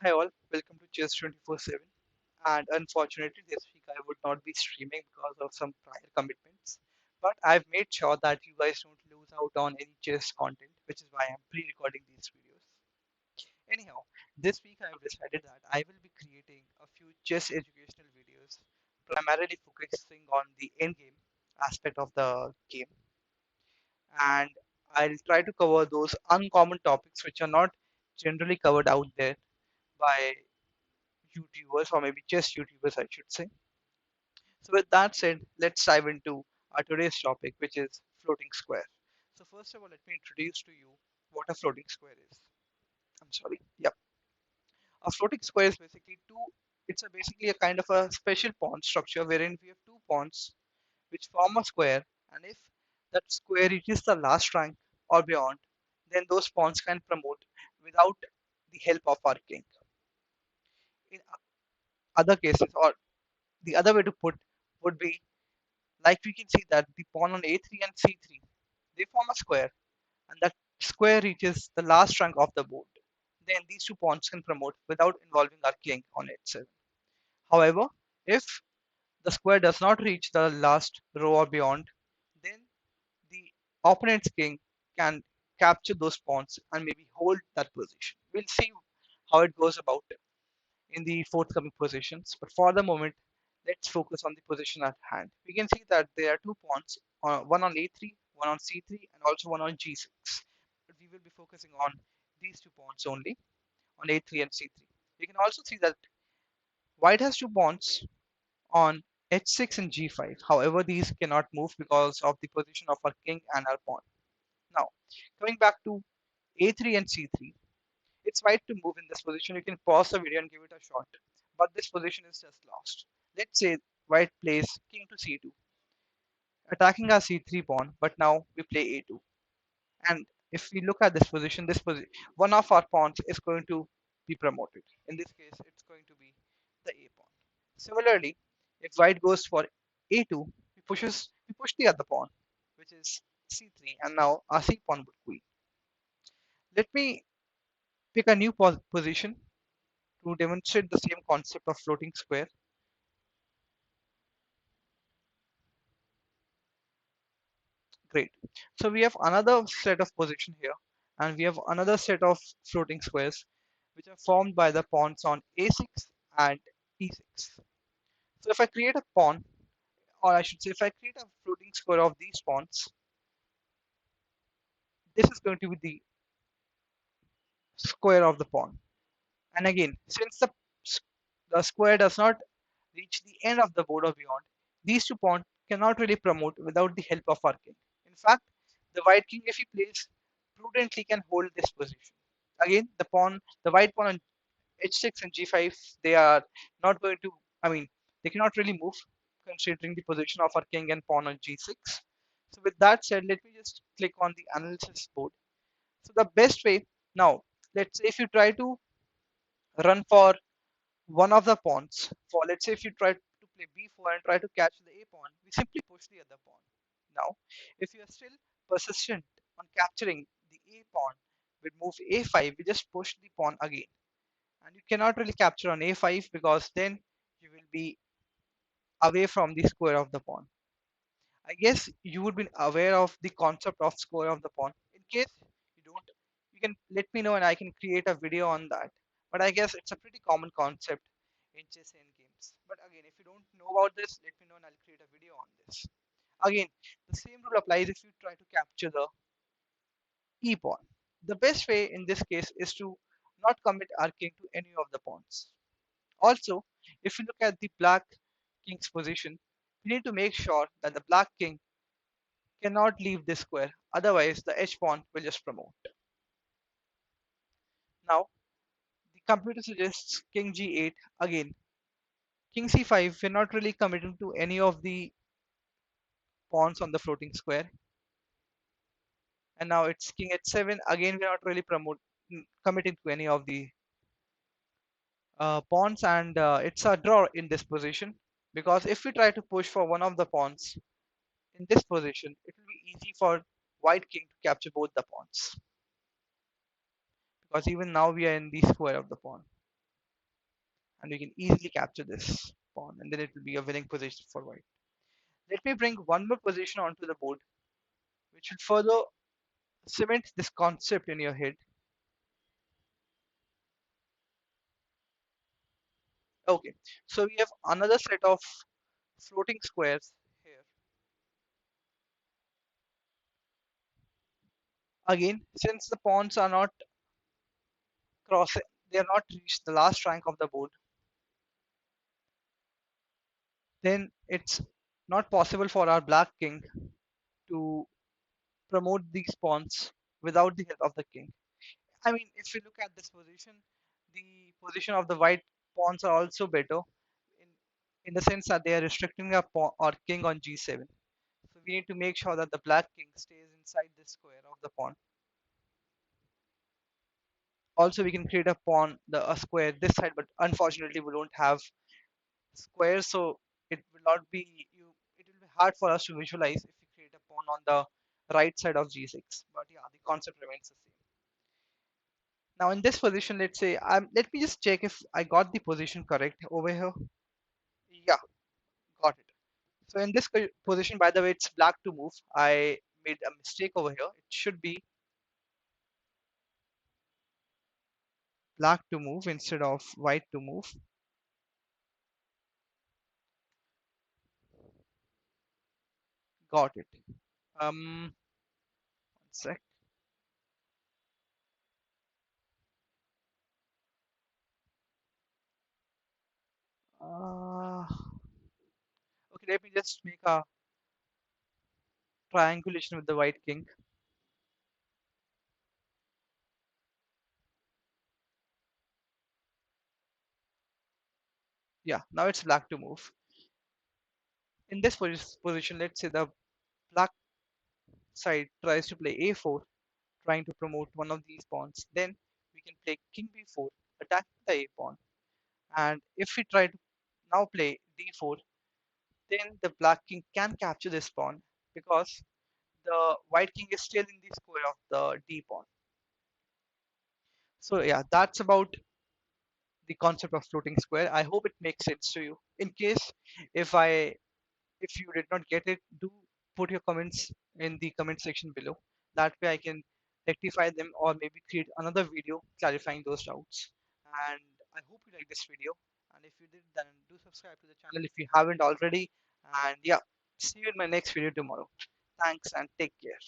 Hi all, welcome to Chess 24/7. And unfortunately, this week I would not be streaming because of some prior commitments. But I've made sure that you guys don't lose out on any chess content, which is why I'm pre-recording these videos. Anyhow, this week I've decided that I will be creating a few chess educational videos, primarily focusing on the endgame aspect of the game, and I'll try to cover those uncommon topics which are not generally covered out there by YouTubers or maybe just YouTubers, I should say. So, with that said, let's dive into our today's topic, which is floating square. So, first of all, let me introduce to you what a floating square is. I'm sorry. Yep. A floating square is basically two, it's basically a kind of a special pawn structure wherein we have two pawns which form a square, and if that square reaches the last rank or beyond, then those pawns can promote without the help of our king. In other cases, or the other way to put would be like we can see that the pawn on a3 and c3 they form a square, and that square reaches the last rank of the board. Then these two pawns can promote without involving our king on h7. However, if the square does not reach the last row or beyond, then the opponent's king can capture those pawns and maybe hold that position. We'll see how it goes about in the forthcoming positions. But for the moment, let's focus on the position at hand. We can see that there are two pawns, one on a3, one on c3, and also one on g6. But we will be focusing on these two pawns only, on a3 and c3. We can also see that white has two pawns on h6 and g5. However, these cannot move because of the position of our king and our pawn. Now, coming back to a3 and c3, it's white to move in this position. You can pause the video and give it a shot. But this position is just lost. Let's say white plays king to c2, attacking our c3 pawn, but now we play a2. And if we look at this position, one of our pawns is going to be promoted. In this case, it's going to be the a pawn. Similarly, if white goes for a2, we push the other pawn, which is c3, and now our c pawn would queen. Let me pick a new position to demonstrate the same concept of floating square. Great. So we have another set of position here, and we have another set of floating squares, which are formed by the pawns on a6 and e6. So if I create a pawn, or I should say, if I create a floating square of these pawns, this is going to be the square of the pawn. And again, since the square does not reach the end of the board or beyond, these two pawns cannot really promote without the help of our king. In fact, the white king, if he plays prudently, can hold this position. Again, the white pawn on h6 and g5, they are not going to, I mean, they cannot really move considering the position of our king and pawn on g6. So with that said, let me just click on the analysis board. So the best way now, let's say if you try to run for one of the pawns. For let's say if you try to play b4 and try to catch the a pawn, we simply push the other pawn. Now, if you are still persistent on capturing the a pawn with move a5, we just push the pawn again. And you cannot really capture on a5 because then you will be away from the square of the pawn. I guess you would be aware of the concept of square of the pawn. In case you don't, you can let me know and I can create a video on that. But I guess it's a pretty common concept in chess and games. But again, if you don't know about this, let me know and I'll create a video on this. Again, the same rule applies if you try to capture the e pawn. The best way in this case is to not commit our king to any of the pawns. Also, if you look at the black king's position, we need to make sure that the black king cannot leave this square, otherwise the h pawn will just promote. Now, the computer suggests king g8 again. King c5, we're not really committing to any of the pawns on the floating square. And now it's king h7, again we're not really committing to any of the pawns, and it's a draw in this position, because if we try to push for one of the pawns in this position, it will be easy for white king to capture both the pawns, because even now we are in the square of the pawn. and we can easily capture this pawn, and then it will be a winning position for white. Let me bring one more position onto the board, which will further cement this concept in your head. Okay, so we have another set of floating squares here. Again, since the pawns are not crossing, they are not reached the last rank of the board, then it's not possible for our black king to promote these pawns without the help of the king. I mean, if you look at this position, the position of the white pawns are also better in, in the sense that they are restricting our king on g7. So we need to make sure that the black king stays inside this square of the pawn. Also, we can create a square this side, but unfortunately, we don't have squares, so it will not be you. It will be hard for us to visualize if we create a pawn on the right side of g6. But yeah, the concept remains the same. Now in this position, let's say let me just check if I got the position correct over here. Yeah, got it. So in this position, by the way, it's black to move. I made a mistake over here. It should be black to move instead of white to move. Got it. One sec. Okay, let me just make a triangulation with the white king. Yeah, now it's black to move. In this position, let's say the black side tries to play a4, trying to promote one of these pawns. Then we can play king b4, attacking the a pawn. And if we try to now play d4, then the black king can capture this pawn because the white king is still in the square of the d pawn. So yeah, that's about the concept of floating square. I hope it makes sense to you. In case if I if you did not get it, do put your comments in the comment section below. That way I can rectify them or maybe create another video clarifying those doubts. And I hope you like this video. And if you did, then do subscribe to the channel if you haven't already. And yeah, see you in my next video tomorrow. Thanks and take care.